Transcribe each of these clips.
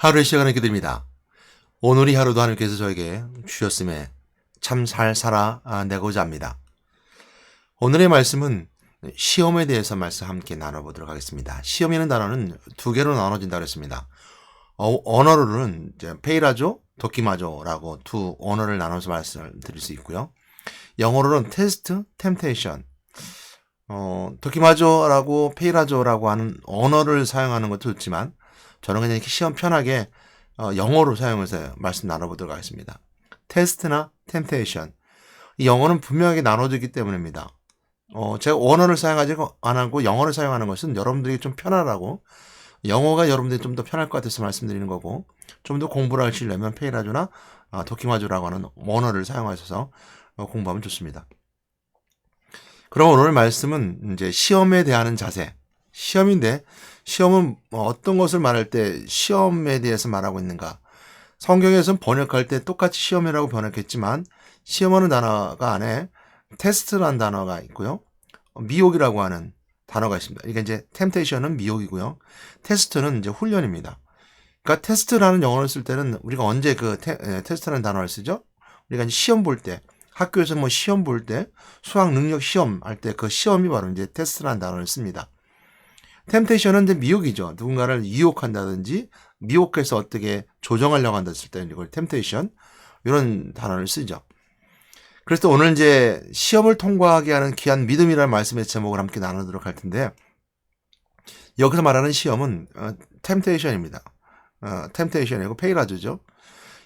하루의 시간을 기드립니다. 오늘이 하루도 하나님께서 저에게 주셨음에 참 잘 살아내고자 합니다. 오늘의 말씀은 시험에 대해서 말씀 함께 나눠보도록 하겠습니다. 시험이라는 단어는 두 개로 나눠진다고 했습니다. 언어로는 이제 페이라조, 도키마조라고 두 언어를 나눠서 말씀을 드릴 수 있고요. 영어로는 테스트, 템테이션. 도키마조라고 페이라조라고 하는 언어를 사용하는 것도 좋지만 저는 그냥 이렇게 시험 편하게 영어로 사용해서 말씀 나눠보도록 하겠습니다. 테스트나 템테이션. 이 영어는 분명하게 나눠지기 때문입니다. 제가 언어를 사용하지 안 하고 영어를 사용하는 것은 여러분들이 좀 편하라고, 영어가 여러분들이 좀 더 편할 것 같아서 말씀드리는 거고, 좀 더 공부를 하시려면 페이라조나 도키마조라고 하는 언어를 사용하셔서 공부하면 좋습니다. 그럼 오늘 말씀은 이제 시험에 대한 자세. 시험인데, 시험은 어떤 것을 말할 때 시험에 대해서 말하고 있는가? 성경에서는 번역할 때 똑같이 시험이라고 번역했지만, 시험하는 단어가 안에 테스트라는 단어가 있고요. 미혹이라고 하는 단어가 있습니다. 그러니까 이제 템테이션은 미혹이고요. 테스트는 이제 훈련입니다. 그러니까 테스트라는 영어를 쓸 때는 우리가 언제 그 테스트라는 단어를 쓰죠? 우리가 이제 시험 볼 때, 학교에서 뭐 시험 볼 때, 수학 능력 시험 할 때 그 시험이 바로 이제 테스트라는 단어를 씁니다. 템테이션은 이제 미혹이죠. 누군가를 유혹한다든지 미혹해서 어떻게 조정하려고 한다 했을 때 이걸 템테이션, 이런 단어를 쓰죠. 그래서 오늘 이제 시험을 통과하게 하는 귀한 믿음이라는 말씀의 제목을 함께 나누도록 할 텐데, 여기서 말하는 시험은 템테이션입니다. 템테이션이고 페이라조죠.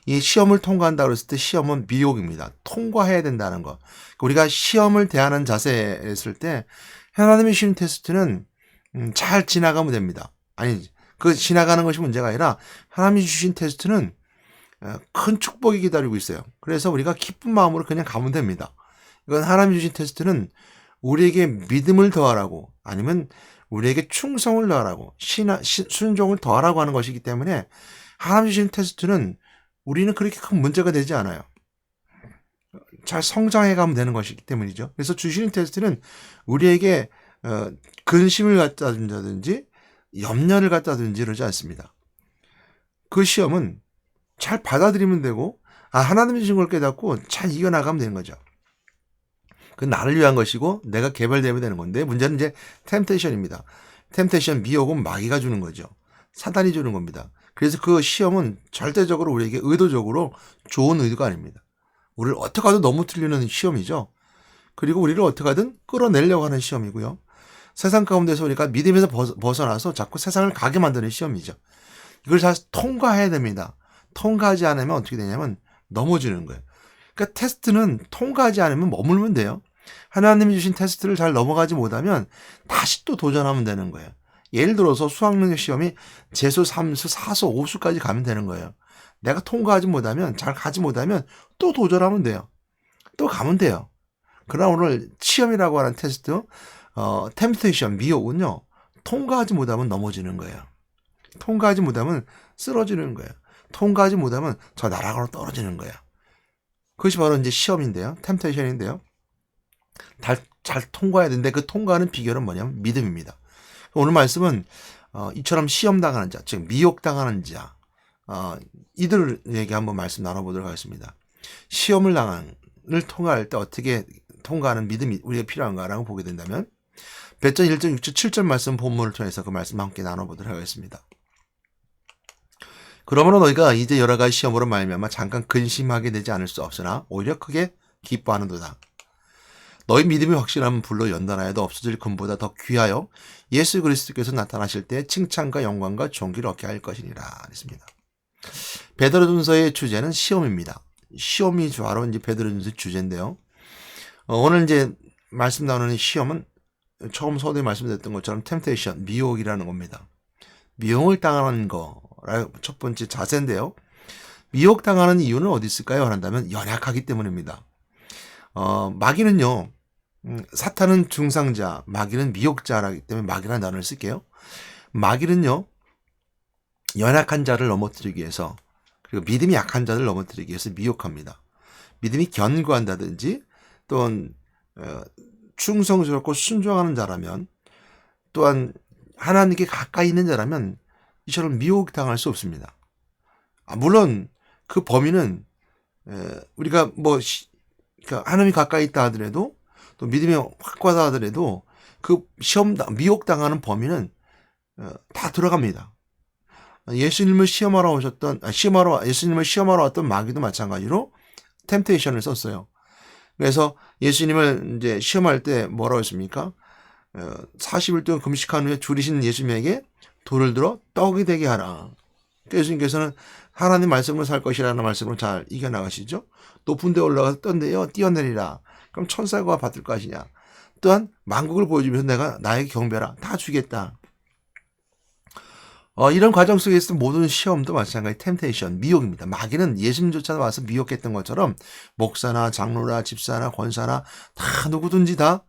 이 시험을 통과한다고 했을 때 시험은 미혹입니다. 통과해야 된다는 거. 우리가 시험을 대하는 자세에 있을 때 하나님이 주신 테스트는 잘 지나가면 됩니다. 아니, 그 지나가는 것이 문제가 아니라 하나님이 주신 테스트는 큰 축복이 기다리고 있어요. 그래서 우리가 기쁜 마음으로 그냥 가면 됩니다. 이건 하나님이 주신 테스트는 우리에게 믿음을 더하라고, 아니면 우리에게 충성을 더하라고, 순종을 더하라고 하는 것이기 때문에 하나님이 주신 테스트는 우리는 그렇게 큰 문제가 되지 않아요. 잘 성장해 가면 되는 것이기 때문이죠. 그래서 주시는 테스트는 우리에게 근심을 갖다 준다든지 염려를 갖다 든지 이러지 않습니다. 그 시험은 잘 받아들이면 되고, 하나님이 주신 걸 깨닫고 잘 이겨나가면 되는 거죠. 그건 나를 위한 것이고 내가 개발되면 되는 건데, 문제는 이제 템테이션입니다. 템테이션, 미혹은 마귀가 주는 거죠. 사단이 주는 겁니다. 그래서 그 시험은 절대적으로 우리에게 의도적으로 좋은 의도가 아닙니다. 우리를 어떻게 하든 너무 틀리는 시험이죠. 그리고 우리를 어떻게 하든 끌어내려고 하는 시험이고요. 세상 가운데서 우리가 믿음에서 벗어나서 자꾸 세상을 가게 만드는 시험이죠. 이걸 잘 통과해야 됩니다. 통과하지 않으면 어떻게 되냐면 넘어지는 거예요. 그러니까 테스트는 통과하지 않으면 머물면 돼요. 하나님이 주신 테스트를 잘 넘어가지 못하면 다시 또 도전하면 되는 거예요. 예를 들어서 수학능력 시험이 재수, 3수, 4수, 5수까지 가면 되는 거예요. 내가 통과하지 못하면, 잘 가지 못하면 또 도전하면 돼요. 또 가면 돼요. 그러나 오늘 시험이라고 하는 테스트, 템테이션, 미혹은요, 통과하지 못하면 넘어지는 거예요. 통과하지 못하면 쓰러지는 거예요. 통과하지 못하면 저 나락으로 떨어지는 거예요. 그것이 바로 이제 시험인데요. 템테이션인데요. 잘 통과해야 되는데 그 통과하는 비결은 뭐냐면 믿음입니다. 오늘 말씀은 이처럼 시험당하는 자, 즉 미혹당하는 자, 이들에게 한번 말씀 나눠보도록 하겠습니다. 시험을 통과할 때 어떻게 통과하는 믿음이 우리가 필요한가라고 보게 된다면, 배전 1절, 6절, 7절 말씀 본문을 통해서 그 말씀 함께 나눠보도록 하겠습니다. 그러므로 너희가 이제 여러 가지 시험으로 말미암아 잠깐 근심하게 되지 않을 수 없으나 오히려 크게 기뻐하는도다. 너희 믿음이 확실하면 불로 연단하여도 없어질 금보다 더 귀하여 예수 그리스도께서 나타나실 때 칭찬과 영광과 존귀를 얻게 할 것이니라 했습니다. 베드로전서의 주제는 시험입니다. 시험이 바로 이제 베드로전서 주제인데요. 오늘 이제 말씀 나누는 시험은 처음 서두에 말씀드렸던 것처럼 템테이션, 미혹이라는 겁니다. 미혹을 당하는 거가 첫 번째 자세인데요. 미혹당하는 이유는 어디 있을까요? 한다면 연약하기 때문입니다. 마귀는요, 사탄은 중상자, 마귀는 미혹자라기 때문에 마귀라는 단어를 쓸게요. 마귀는요, 연약한 자를 넘어뜨리기 위해서, 그리고 믿음이 약한 자를 넘어뜨리기 위해서 미혹합니다. 믿음이 견고한다든지 또는 충성스럽고 순종하는 자라면, 또한 하나님께 가까이 있는 자라면 이처럼 미혹당할 수 없습니다. 물론 그 범위는 우리가 그러니까 하나님이 가까이 있다 하더라도 또 믿음이 확고하다 하더라도 그 미혹당하는 범위는 다 들어갑니다. 예수님을 예수님을 시험하러 왔던 마귀도 마찬가지로 템테이션을 썼어요. 그래서 예수님을 이제 시험할 때 뭐라고 했습니까? 40일 동안 금식한 후에 줄이신 예수님에게 돌을 들어 떡이 되게 하라. 예수님께서는 하나님 말씀으로 살 것이라는 말씀으로 잘 이겨나가시죠. 높은 데 올라가서 뛰어내리라. 그럼 천사가 받을 것이냐. 또한 만국을 보여주면서 내가 나에게 경배라. 다 주겠다. 이런 과정 속에서 모든 시험도 마찬가지 템테이션, 미혹입니다. 마귀는 예수님조차 와서 미혹했던 것처럼 목사나 장로나 집사나 권사나 다 누구든지 다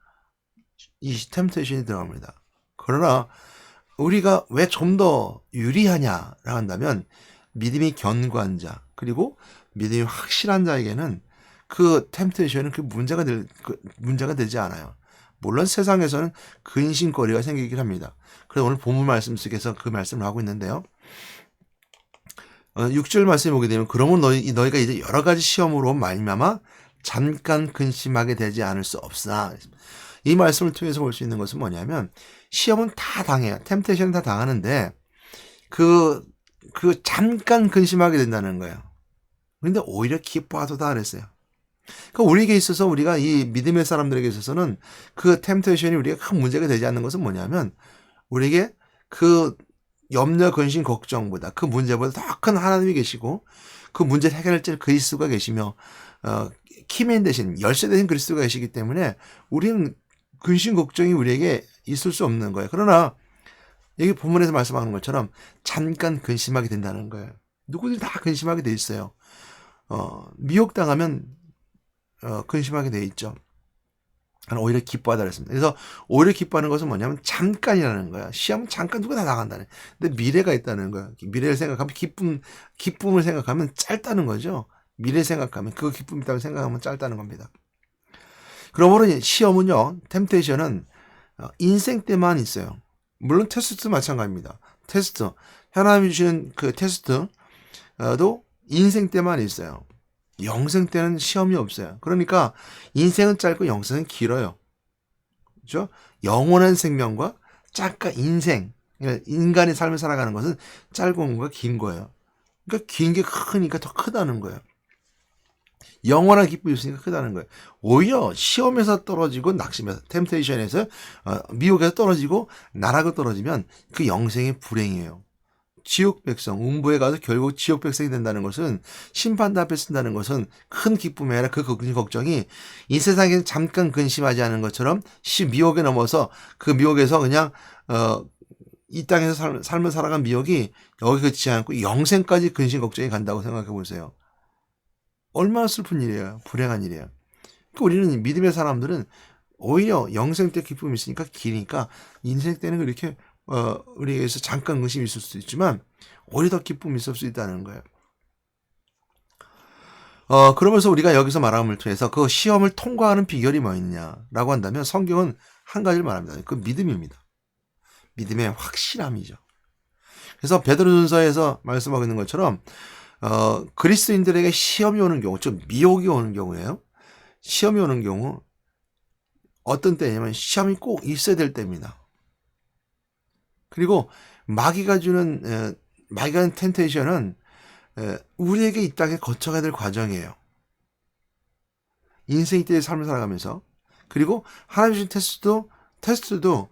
이 템테이션이 들어갑니다. 그러나 우리가 왜 좀 더 유리하냐라고 한다면 믿음이 견고한 자 그리고 믿음이 확실한 자에게는 그 템테이션은 문제가 되지 않아요. 물론 세상에서는 근심거리가 생기긴 합니다. 그래서 오늘 본문 말씀 속에서 그 말씀을 하고 있는데요. 6절 말씀에 보게 되면 그러면 너희가 이제 여러 가지 시험으로 말미암아 잠깐 근심하게 되지 않을 수 없으나 이 말씀을 통해서 볼 수 있는 것은 뭐냐면 시험은 다 당해요. 템테이션은 다 당하는데 그 잠깐 근심하게 된다는 거예요. 그런데 오히려 기뻐하도다 그랬어요. 그러니까 우리에게 있어서 우리가 이 믿음의 사람들에게 있어서는 그 템테이션이 우리가 큰 문제가 되지 않는 것은 뭐냐면 우리에게 그 염려, 근심, 걱정보다 그 문제보다 더 큰 하나님이 계시고 그 문제를 해결할 그리스도가 계시며 키맨 대신 열쇠 대신 그리스도가 계시기 때문에 우리는 근심, 걱정이 우리에게 있을 수 없는 거예요. 그러나 여기 본문에서 말씀하는 것처럼 잠깐 근심하게 된다는 거예요. 누구들이 다 근심하게 돼 있어요. 미혹당하면 근심하게 돼 있죠. 오히려 기뻐하다 그랬습니다. 그래서 오히려 기뻐하는 것은 뭐냐면 잠깐이라는 거야. 시험은 잠깐 누가 다 나간다네. 근데 미래가 있다는 거야. 미래를 생각하면 기쁨을 생각하면 짧다는 거죠. 미래 생각하면 그 기쁨이 있다고 생각하면 짧다는 겁니다. 그러므로 시험은요, 템테이션은 인생 때만 있어요. 물론 테스트도 마찬가지입니다. 테스트, 하나님이 주시는 그 테스트도 인생 때만 있어요. 영생 때는 시험이 없어요. 그러니까 인생은 짧고 영생은 길어요. 그렇죠? 영원한 생명과 짧고 인생, 인간의 삶을 살아가는 것은 짧은 것과 긴 거예요. 그러니까 긴 게 크니까 더 크다는 거예요. 영원한 기쁨이 있으니까 크다는 거예요. 오히려 시험에서 떨어지고 낙심에서 템테이션에서 미혹에서 떨어지고 나락으로 떨어지면 그 영생의 불행이에요. 지옥 백성, 음부에 가서 결국 지옥 백성이 된다는 것은 심판대 앞에 쓴다는 것은 큰 기쁨이 아니라 그 걱정이 이 세상에서 잠깐 근심하지 않은 것처럼 미혹에 넘어서 그 미혹에서 그냥 이 땅에서 삶을 살아간 미혹이 여기 그치지 않고 영생까지 근심 걱정이 간다고 생각해 보세요. 얼마나 슬픈 일이에요. 불행한 일이에요. 그러니까 우리는 믿음의 사람들은 오히려 영생 때 기쁨이 있으니까 기니까 인생 때는 그렇게 우리에게서 잠깐 근심이 있을 수도 있지만 오히려 더 기쁨이 있을 수 있다는 거예요. 그러면서 우리가 여기서 말함을 통해서 그 시험을 통과하는 비결이 뭐 있냐라고 한다면 성경은 한 가지를 말합니다. 그 믿음입니다. 믿음의 확실함이죠. 그래서 베드로전서에서 말씀하고 있는 것처럼 그리스도인들에게 시험이 오는 경우, 즉 미혹이 오는 경우에요. 시험이 오는 경우 어떤 때냐면 시험이 꼭 있어야 될 때입니다. 그리고 마귀가 주는 템테이션은 우리에게 이 땅에 거쳐가야 될 과정이에요. 인생 때의 삶을 살아가면서 그리고 하나님 주신 테스트도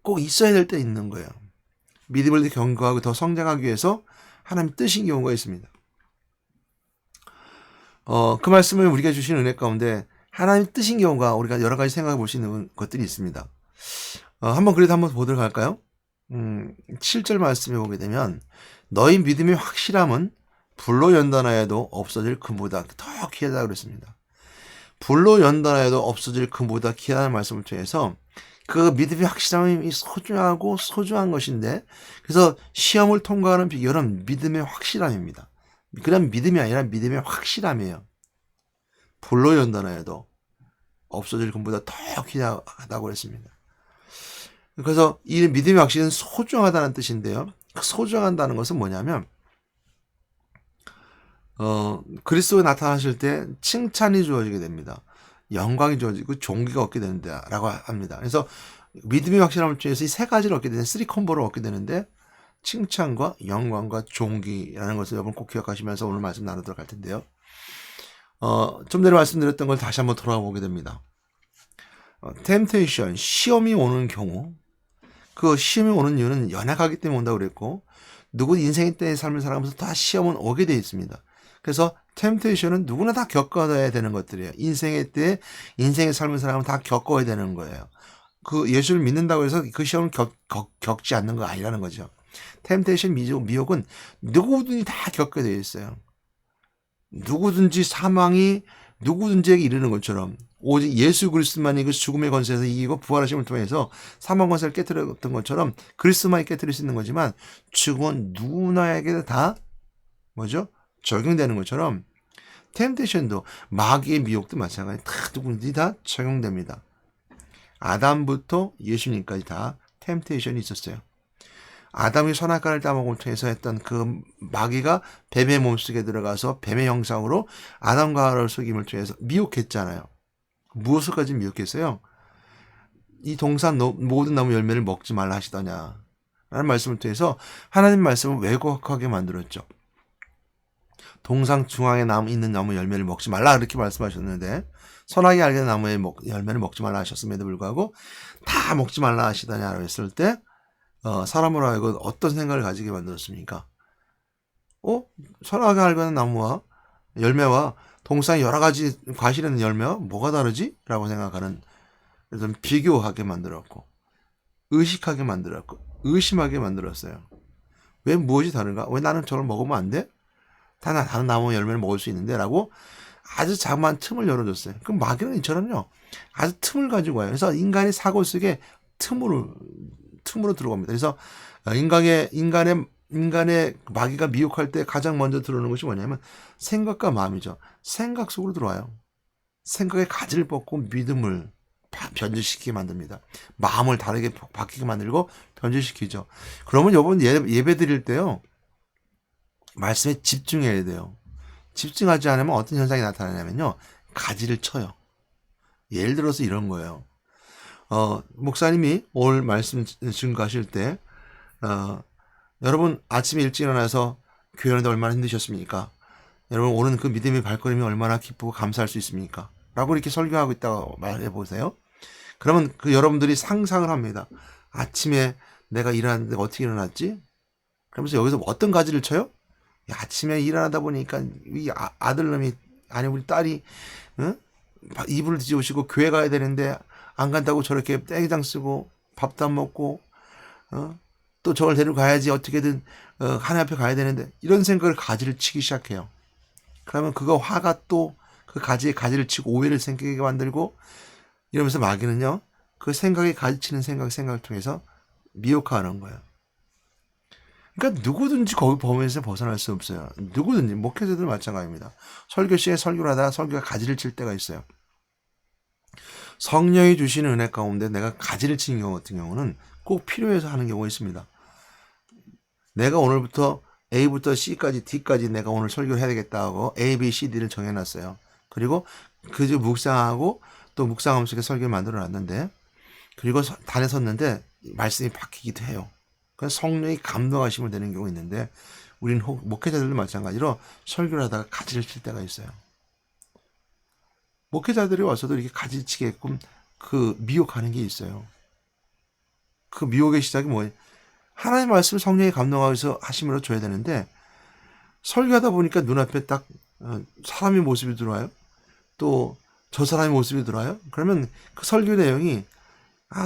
꼭 있어야 될 때 있는 거예요. 믿음을 더 견고하고 더 성장하기 위해서 하나님 뜻인 경우가 있습니다. 그 말씀을 우리가 주신 은혜 가운데 하나님 뜻인 경우가 우리가 여러 가지 생각해 볼 수 있는 것들이 있습니다. 한번 보도록 할까요? 7절 말씀에 보게 되면 너희 믿음의 확실함은 불로 연단하여도 없어질 금보다 더 귀하다 그랬습니다. 불로 연단하여도 없어질 금보다 귀하다는 말씀을 통해서 그 믿음의 확실함이 소중한 것인데 그래서 시험을 통과하는 비결은 믿음의 확실함입니다. 그냥 믿음이 아니라 믿음의 확실함이에요. 불로 연단하여도 없어질 금보다 더 귀하다고 그랬습니다. 그래서 이 믿음의 확신은 소중하다는 뜻인데요. 소중하다는 것은 뭐냐면 그리스도가 나타나실 때 칭찬이 주어지게 됩니다. 영광이 주어지고 종기가 얻게 된다라고 합니다. 그래서 믿음이 확실함을 통해서 이 세 가지를 얻게 되는 쓰리 콤보를 얻게 되는데 칭찬과 영광과 종기라는 것을 여러분 꼭 기억하시면서 오늘 말씀 나누도록 할 텐데요. 좀 전에 말씀드렸던 걸 다시 한번 돌아가 보게 됩니다. 템테이션, 시험이 오는 경우, 그 시험이 오는 이유는 연약하기 때문에 온다고 그랬고, 누구 인생의 때의 삶을 살아가면서 다 시험은 오게 되어 있습니다. 그래서 템테이션은 누구나 다 겪어야 되는 것들이에요. 인생의 때, 인생의 삶을 살아가면 다 겪어야 되는 거예요. 그 예수를 믿는다고 해서 그 시험을 겪지 않는 거 아니라는 거죠. 템테이션, 미혹은 누구든지 다 겪게 되어 있어요. 누구든지 사망이 누구든지에게 이르는 것처럼 오직 예수 그리스도만이 그 죽음의 권세에서 이기고 부활하심을 통해서 사망 권세를 깨뜨렸던 것처럼 그리스도만이 깨뜨릴 수 있는 거지만 죽음은 누구나에게 다 뭐죠? 적용되는 것처럼 템테이션도 마귀의 미혹도 마찬가지 다 누구든지 다 적용됩니다. 아담부터 예수님까지 다 템테이션이 있었어요. 아담이 선악과를 따먹음을 통해서 했던 그 마귀가 뱀의 몸속에 들어가서 뱀의 형상으로 아담과 하와를 속임을 통해서 미혹했잖아요. 무엇을까지 미혹했어요? 이 동산 모든 나무 열매를 먹지 말라 하시더냐 라는 말씀을 통해서 하나님 말씀을 왜곡하게 만들었죠. 동상 중앙에 있는 나무 열매를 먹지 말라 이렇게 말씀하셨는데 선악이 알게 된 나무의 열매를 먹지 말라 하셨음에도 불구하고 다 먹지 말라 하시더냐라고 했을 때 사람으로 하여금 어떤 생각을 가지게 만들었습니까? 선악을 알게 나무와 열매와 동상의 여러 가지 과실에 있는 열매와 뭐가 다르지? 라고 생각하는 그래서 비교하게 만들었고 의식하게 만들었고 의심하게 만들었어요. 왜 무엇이 다른가? 왜 나는 저걸 먹으면 안 돼? 다른 나무 열매를 먹을 수 있는데 라고 아주 자그마한 틈을 열어줬어요. 그럼 마귀는 이처럼요. 아주 틈을 가지고 와요. 그래서 인간의 사고 속에 틈으로 들어갑니다. 그래서 인간의 마귀가 미혹할 때 가장 먼저 들어오는 것이 뭐냐면 생각과 마음이죠. 생각 속으로 들어와요. 생각의 가지를 벗고 믿음을 변질시키게 만듭니다. 마음을 다르게 바뀌게 만들고 변질시키죠. 그러면 여러분 예배 드릴 때요. 말씀에 집중해야 돼요. 집중하지 않으면 어떤 현상이 나타나냐면요. 가지를 쳐요. 예를 들어서 이런 거예요. 목사님이 오늘 말씀 증거하실 때, 여러분 아침에 일찍 일어나서 교회 오는데 얼마나 힘드셨습니까? 여러분 오는 그 믿음의 발걸음이 얼마나 기쁘고 감사할 수 있습니까? 라고 이렇게 설교하고 있다고 말해 보세요. 그러면 그 여러분들이 상상을 합니다. 아침에 내가 일어났는데 어떻게 일어났지? 그러면서 여기서 어떤 가지를 쳐요? 아침에 일어나다 보니까 이 아들놈이 아니 우리 딸이 이불을 뒤집으시고 교회 가야 되는데 안 간다고 저렇게 떼기장 쓰고 밥도 안 먹고 또 저걸 데리고 가야지 어떻게든 하나님 앞에 가야 되는데 이런 생각을 가지를 치기 시작해요. 그러면 그거 화가 또 그 가지에 가지를 치고 오해를 생기게 만들고 이러면서 마귀는요 그 생각에 가지치는 생각을 통해서 미혹하는 거예요. 그러니까 누구든지 거기 범위에서 벗어날 수 없어요. 누구든지 목회자들 마찬가지입니다. 설교 시에 설교를 하다가 설교가 가지를 칠 때가 있어요. 성령이 주시는 은혜 가운데 내가 가지를 치는 경우 같은 경우는 꼭 필요해서 하는 경우가 있습니다. 내가 오늘부터 A부터 C까지 D까지 내가 오늘 설교를 해야 되겠다 하고 A, B, C, D를 정해놨어요. 그리고 그저 묵상하고 또 묵상하면서 설교를 만들어놨는데 그리고 단에 섰는데 말씀이 바뀌기도 해요. 그래서 성령이 감동하시면 되는 경우가 있는데 우리는 목회자들도 마찬가지로 설교를 하다가 가지를 칠 때가 있어요. 목회자들이 와서도 이렇게 가지치게끔 그 미혹하는 게 있어요. 그 미혹의 시작이 뭐예요? 하나님의 말씀을 성령이 감동하셔서 하심으로 줘야 되는데 설교하다 보니까 눈앞에 딱 사람의 모습이 들어와요. 또 저 사람의 모습이 들어와요. 그러면 그 설교 내용이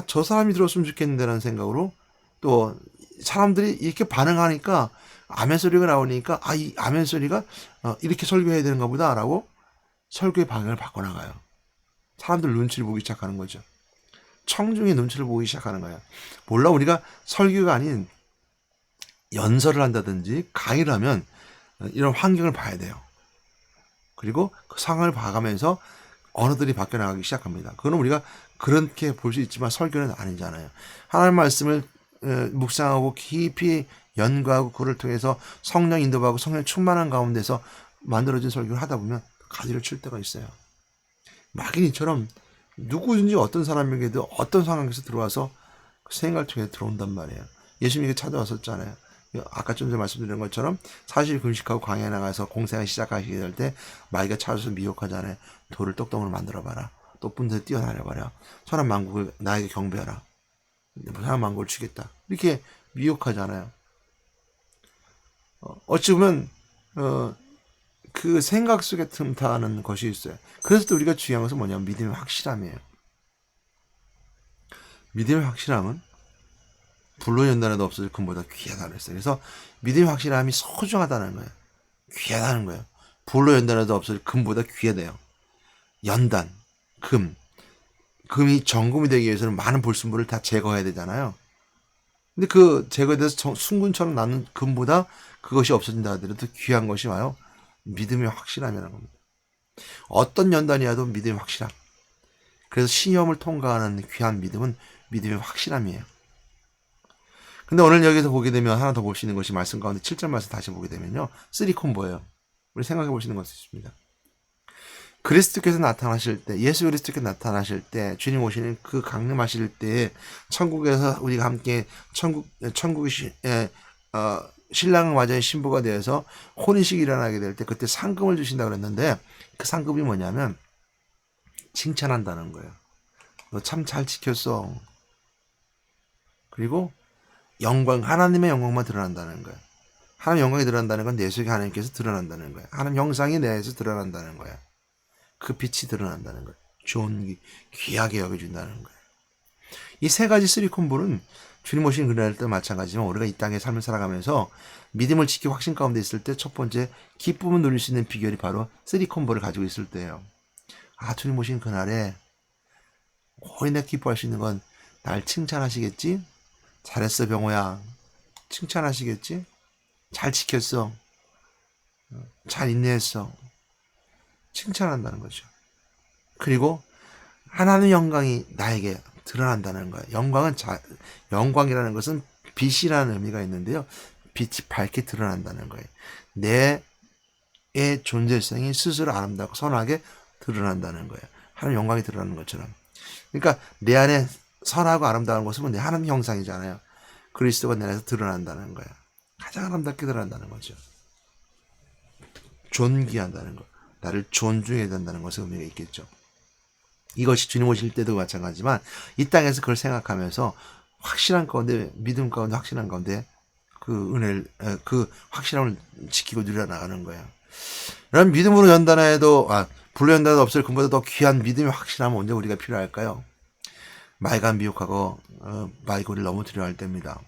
저 사람이 들었으면 좋겠는데라는 생각으로 또 사람들이 이렇게 반응하니까 아멘 소리가 나오니까 이 아멘 소리가 이렇게 설교해야 되는가 보다라고 설교의 방향을 바꿔나가요. 사람들 눈치를 보기 시작하는 거죠. 청중의 눈치를 보기 시작하는 거예요. 물론 우리가 설교가 아닌 연설을 한다든지 강의를 하면 이런 환경을 봐야 돼요. 그리고 그 상황을 봐가면서 언어들이 바뀌어나가기 시작합니다. 그거는 우리가 그렇게 볼 수 있지만 설교는 아니잖아요. 하나님의 말씀을 묵상하고 깊이 연구하고 그를 통해서 성령 인도하고 성령 충만한 가운데서 만들어진 설교를 하다 보면 가지를 칠 때가 있어요. 마귀니처럼 누구든지 어떤 사람에게도 어떤 상황에서 들어와서 그 생각을 통해 들어온단 말이에요. 예수님에게 찾아왔었잖아요. 아까 좀 전에 말씀드린 것처럼 40일 금식하고 광야에 나가서 공생을 시작하시게 될 때 마귀가 찾아서 미혹하잖아요. 돌을 떡덩이로 만들어봐라. 높은 데 뛰어나려봐라. 천한 만국을 나에게 경배하라. 천한 만국을 주겠다. 이렇게 미혹하잖아요. 어찌 보면 그 생각 속에 틈타는 것이 있어요. 그래서 또 우리가 중요한 것은 뭐냐면 믿음의 확실함이에요. 믿음의 확실함은 불로 연단해도 없어질 금보다 귀하다 그랬어요. 그래서 믿음의 확실함이 소중하다는 거예요. 귀하다는 거예요. 불로 연단해도 없어질 금보다 귀하대요. 연단, 금이 정금이 되기 위해서는 많은 불순물을 다 제거해야 되잖아요. 근데 그 제거에 대해서 순금처럼 나는 금보다 그것이 없어진다 하더라도 귀한 것이 와요. 믿음의 확실함이라는 겁니다. 어떤 연단이라도 믿음의 확실함. 그래서 시험을 통과하는 귀한 믿음은 믿음의 확실함이에요. 근데 오늘 여기서 보게 되면 하나 더 볼 수 있는 것이 말씀 가운데 7절 말씀 다시 보게 되면요. 3콤보예요. 우리 생각해 보시는 것이 있습니다. 그리스도께서 나타나실 때, 예수 그리스도께서 나타나실 때, 주님 오시는 그 강림하실 때, 천국에서 우리가 함께 천국의 신랑을 맞이한 신부가 되어서 혼인식이 일어나게 될 때, 그때 상금을 주신다 그랬는데, 그 상금이 뭐냐면, 칭찬한다는 거예요. 너 참 잘 지켰어. 그리고 하나님의 영광만 드러난다는 거예요. 하나님 영광이 드러난다는 건 내 속에 하나님께서 드러난다는 거예요. 하나님 형상이 내에서 드러난다는 거예요. 그 빛이 드러난다는 거예요. 좋은, 귀하게 여겨준다는 거예요. 이 세 가지 3콤보는 주님 오신 그날 때 마찬가지지만 우리가 이 땅의 삶을 살아가면서 믿음을 지키고 확신 가운데 있을 때 첫 번째 기쁨을 누릴 수 있는 비결이 바로 3콤보를 가지고 있을 때예요. 아, 주님 오신 그날에 거의 내가 기뻐할 수 있는 건 날 칭찬하시겠지? 잘했어 병호야. 칭찬하시겠지? 잘 지켰어. 잘 인내했어. 칭찬한다는 거죠. 그리고 하나님 영광이 나에게 드러난다는 거예요. 영광이라는 것은 빛이라는 의미가 있는데요. 빛이 밝게 드러난다는 거예요. 내의 존재성이 스스로 아름답고 선하게 드러난다는 거예요. 하나님 영광이 드러나는 것처럼. 그러니까 내 안에 선하고 아름다운 것은 내 하나님 형상이잖아요. 그리스도가 내 안에서 드러난다는 거예요. 가장 아름답게 드러난다는 거죠. 존귀한다는 것. 나를 존중해야 된다는 것에 의미가 있겠죠. 이것이 주님 오실 때도 마찬가지지만 이 땅에서 그걸 생각하면서 확실한 가운데, 믿음 가운데 확실한 가운데 그 은혜를, 그 확실함을 지키고 누려나가는 거예요. 그럼 믿음으로 연단해도, 불로 연단해도 없을 금보다 더 귀한 믿음의 확실함은 언제 우리가 필요할까요? 마귀가 미혹하고 마귀가 우리를 넘어뜨려 할 때입니다.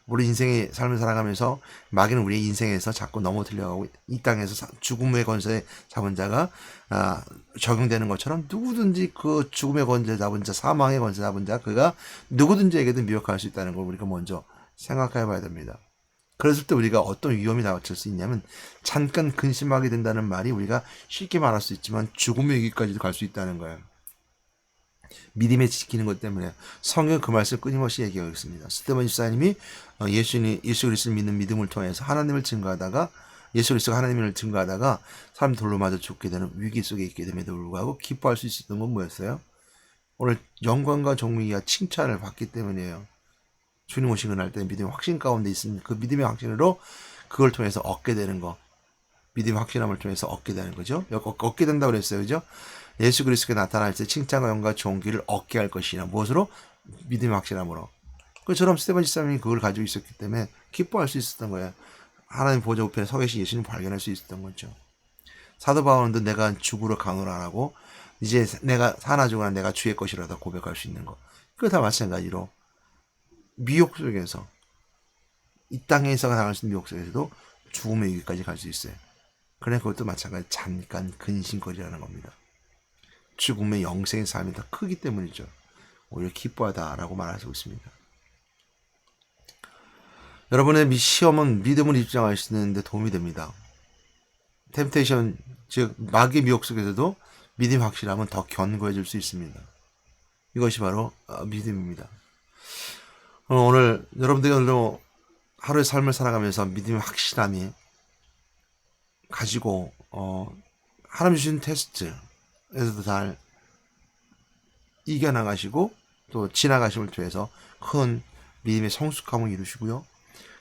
우리 인생의 삶을 살아가면서 마귀는 우리의 인생에서 자꾸 넘어뜨려가고 이 땅에서 죽음의 권세 잡은 자가 적용되는 것처럼 누구든지 그 죽음의 권세 잡은 자, 사망의 권세 잡은 자, 그가 누구든지에게도 미혹할 수 있다는 걸 우리가 먼저 생각해 봐야 됩니다. 그랬을 때 우리가 어떤 위험이 닥칠 수 있냐면 잠깐 근심하게 된다는 말이 우리가 쉽게 말할 수 있지만 죽음의 위기까지도 갈 수 있다는 거예요. 믿음에 지키는 것 때문에 성경 그 말씀을 끊임없이 얘기하고 있습니다. 스테반 집사님이 예수 그리스도를 믿는 믿음을 통해서 하나님을 증거하다가 예수 그리스도가 하나님을 증거하다가 사람 돌로 맞아 죽게 되는 위기 속에 있게 됨에도 불구하고 기뻐할 수 있었던 건 뭐였어요? 오늘 영광과 존귀와 칭찬을 받기 때문이에요. 주님 오신 그날 때 믿음의 확신 가운데 있으면 그 믿음의 확신으로 그걸 통해서 얻게 되는 거, 믿음의 확신함을 통해서 얻게 되는 거죠. 얻게 된다고 그랬어요. 그죠? 예수 그리스도가 나타날 때 칭찬과 영광과 존귀를 얻게 할 것이나 무엇으로? 믿음의 확신함으로. 그처럼 스테반 집사님이 그걸 가지고 있었기 때문에 기뻐할 수 있었던 거예요. 하나님 보좌 우편에 서 계신 예수님을 발견할 수 있었던 거죠. 사도 바울도 내가 죽으러 강호를 안 하고 이제 내가 사나 죽으나 내가 주의 것이라도 고백할 수 있는 거. 그거 다 마찬가지로 미혹 속에서 이 땅에서 당할 수 있는 미혹 속에서도 죽음의 위기까지 갈 수 있어요. 그래 그것도 마찬가지 잠깐 근심거리라는 겁니다. 죽음의 영생의 삶이 더 크기 때문이죠. 오히려 기뻐하다라고 말할 수 있습니다. 여러분의 시험은 믿음을 입증할 수 있는데 도움이 됩니다. 템테이션, 즉 마귀의 미혹 속에서도 믿음이 확실하면 더 견고해질 수 있습니다. 이것이 바로 믿음입니다. 오늘 여러분들이 오늘도 하루의 삶을 살아가면서 믿음의 확실함이 가지고 하나님 주신 테스트에서도 잘 이겨나가시고 또 지나가심을 통해서 큰 믿음의 성숙함을 이루시고요.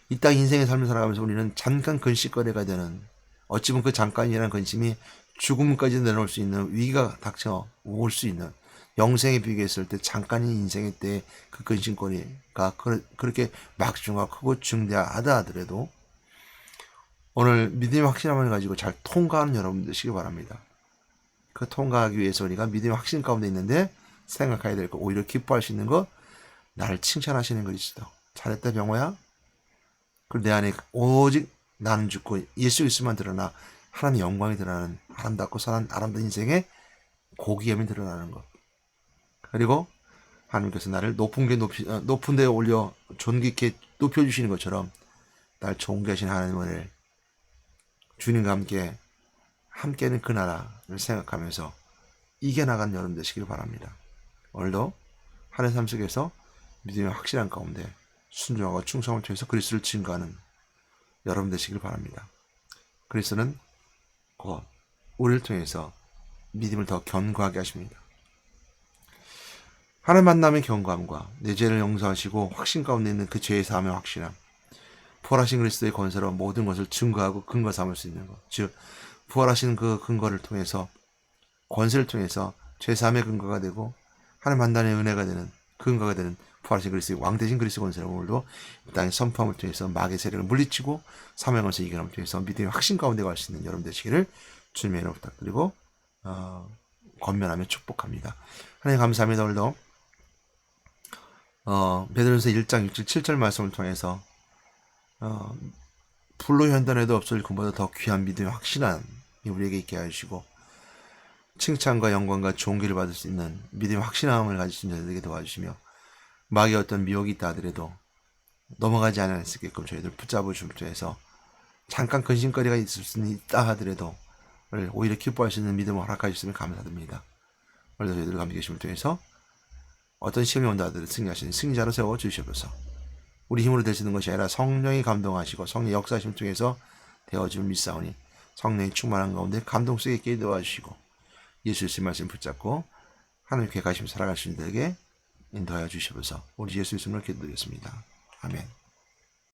이 땅 인생의 삶을 살아가면서 우리는 잠깐 근심거리가 되는, 어찌 보면 그 잠깐이라는 근심이 죽음까지 내려올 수 있는 위기가 닥쳐올 수 있는, 영생에 비교했을 때 잠깐인 인생의 때 그 근심거리가 그렇게 막중하고 크고 중대하다 하더라도 오늘 믿음의 확신함을 가지고 잘 통과하는 여러분 되시기 바랍니다. 그 통과하기 위해서 우리가 믿음의 확신 가운데 있는데 생각해야 될 거, 오히려 기뻐할 수 있는 거, 나를 칭찬하시는 그리스도. 잘했다 병호야. 그리고 내 안에 오직 나는 죽고 예수 그리스도만 드러나 하나님의 영광이 드러나는 아름답고 선한 아름다운 인생의 고귀함이 드러나는 것. 그리고 하나님께서 나를 높은 데 올려 존귀 있게 높여주시는 것처럼 날 존귀하신 하나님을 주님과 함께는 그 나라를 생각하면서 이겨나간 여러분 되시길 바랍니다. 오늘도 하나님의 삶 속에서 믿음의 확실한 가운데 순종하고 충성을 통해서 그리스도를 증거하는 여러분 되시길 바랍니다. 그리스도는 곧 우리를 통해서 믿음을 더 견고하게 하십니다. 하나님 만남의 견고함과 내 죄를 용서하시고 확신 가운데 있는 그 죄의 사함의 확신함, 부활하신 그리스도의 권세로 모든 것을 증거하고 근거 삼을 수 있는 것, 즉 부활하신 그 근거를 통해서, 권세를 통해서 죄 사함의 근거가 되고 하나님 만남의 은혜가 되는 근거가 되는 부활하신 그리스도의 왕되신 그리스도 권세를 오늘도 이 땅의 선포함을 통해서 마귀의 세력을 물리치고 사명하면서 이겨남을 통해서 믿음의 확신 가운데 갈 수 있는 여러분 되시기를 주님의 이름으로 부탁드리고 권면하며 축복합니다. 하나님 감사합니다. 오늘도 베드로전서 1장 6절 7절 말씀을 통해서 불로 현단에도 없을 그보다 더 귀한 믿음의 확신함이 우리에게 있게 하시고 칭찬과 영광과 존귀를 받을 수 있는 믿음의 확신함을 가지신 저희들에게 도와주시며 마귀의 어떤 미혹이 있다 하더라도 넘어가지 않을 수 있게끔 저희들 붙잡아 주심을 통해서 잠깐 근심거리가 있을 수 있다 하더라도 오히려 기뻐할 수 있는 믿음을 허락해 주시면 감사드립니다. 오늘도 저희들 감기 계심을 통해서 어떤 시험이 온다 하더라도 승리하시는 승리자로 세워주시옵소서. 우리 힘으로 되시는 것이 아니라 성령이 감동하시고 성령의 역사하심을 통해서 되어줌을 믿사오니 성령이 충만한 가운데 감동 속에 있게 도와주시고 예수의 말씀 붙잡고 하나님께 가시며 살아갈 수 있는 데에게 인도하여 주시옵소서. 우리 예수 이름으로 기도드리겠습니다. 아멘.